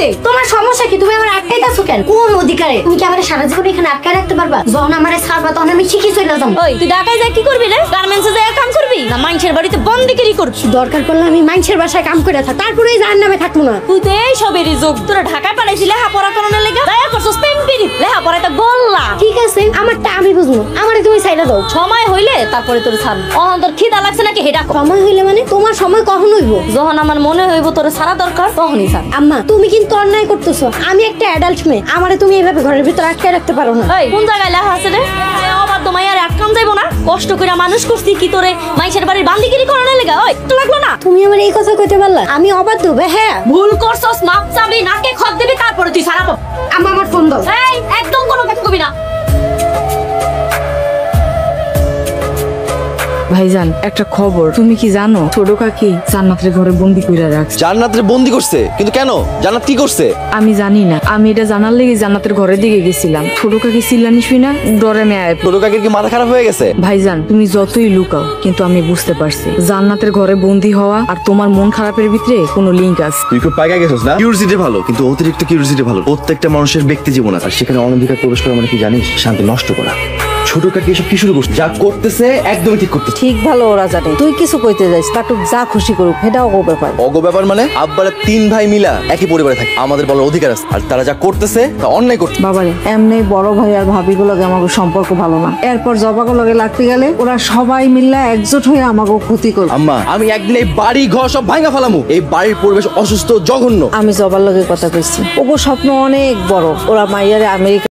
হইছে? তোমার সমস্যা কি? তুমি আমার আটকাইতাছো কেন? কোন অধিকারে? তুমি কি আমার সারা জীবন এখানে আটকায় রাখতে পারবা? যখন আমারে ছাড়বা তখন আমি শিখি চলে যাবো। ওই তুই ঢাকায় যা কি করবি রে? গার্মেন্টসে যা কাম করবি না মানুষের বাড়িতে বন্দিগিরি করবি? দরকার পড়লে আমি মানুষের বাসায় কাম করে থাক, তারপরেই জাহান্নামে থাকবো না। তুই তো এই সবেরই যোগ। তোরা ঢাকায় পাঠাইছি লেখাপড়া করানোর লেগে, দয়া করছস পেম্পিরি লেখাপড়ায় তো গোল্লা। ঠিক আছে, আমারটা আমি বুঝবো, আমারে তুমি ছাইড়া দাও। সময় হইলে তারপরে তোর ছাড়। অহন তোর খিদা লাগছে নাকি হেডা? সময় হইলে মানে? তোমার সময় কখন হইব? যখন আমার মনে হইব তোর ছাড়া দরকার তখনই ছাড়। আম্মা তুমি কিন্তু অন্যায় করতেছো। আমি একটা অ্যাডাল্ট মেয়ে, আমারে তুমি এইভাবে ঘরের ভিতর আটকায় রাখতে পারো না। এই কোন জায়গায় লেখা আছে রে? অবাধ্য মাইয়ার আটকাম যাইবো না? কষ্ট করে মানুষ করছি কি তোরে মাইশের বাড়ির বান্দিগিরি করানোর লেগে? ওই তো লাগলো না? তুমি আমার এই কথা কইতে পারলা? আমি অবাধ্য? হ্যাঁ ভুল করছস, মাপ চাবি, নাকে খত দিবি, তারপরে তুই ছাড়া পাবি। আম্মা আমার ফোন দাও। এই একদম কোনো কথা কবি না। ভাইজান একটা খবর, তুমি কি জানো ছোট কাকি জান্নাতের ঘরে বন্দি কইরা রাখছে? জান্নাতের বন্দি করছে? কিন্তু কেন? জান্নাত কি করছে? আমি জানি না, আমি এটা জানার লেগে জান্নাতের ঘরের দিকে গেছিলাম। ছোট কাকি চিল্লানি শুই না ডরে মেয়ে। ছোট কাকির কি মাথা খারাপ হয়ে গেছে? ভাইজান তুমি যতই লুকাও, কিন্তু আমি বুঝতে পারছি জান্নাতের ঘরে বন্দি হওয়া আর তোমার মন খারাপের ভিতরে কোনো লিঙ্ক আছে। তুই খুব পাইকা গেছিস না? কিউরিওসিটি ভালো, কিন্তু অতিরিক্ত কিউরিওসিটি ভালো। প্রত্যেকটা মানুষের ব্যক্তি জীবন আছে, আর সেখানে অনধিকার প্রবেশ করা মানে কি জানিস? শান্তি নষ্ট করা। ছোট কাকি এসব কি শুরু করছে? যা করতেছে একদমই ঠিক করতেছে। ঠিক ভালো ওরা জানে তুই কিছু কইতে যাইস, তাটুক যা খুশি করুক, এটাও ও ব্যাপার। অগো ব্যাপার মানে? আব্বারা 3 ভাই মিলা একই পরিবারে থাকে, আমাদের বলার অধিকার আছে। আর তারা যা করতেছে তা অন্যায় করছে। বাবারে এমনি বড় ভাই আর ভাবি গুলোকে আমাকে সম্পর্ক ভালো না, এরপর জবাগুলোকে লাগতে গেলে ওরা সবাই মিল্লা একজোট হয়ে আমাকে ক্ষতি করবে। আম্মা আমি একদিন এই বাড়ি ঘর সব ভাঙা ফেলামু। এই বাড়ির পরিবেশ অসুস্থ, জঘন্য। আমি জবার লগে কথা কইছি, ওগো স্বপ্ন অনেক বড়, ওরা মাইয়ারে আমেরিকা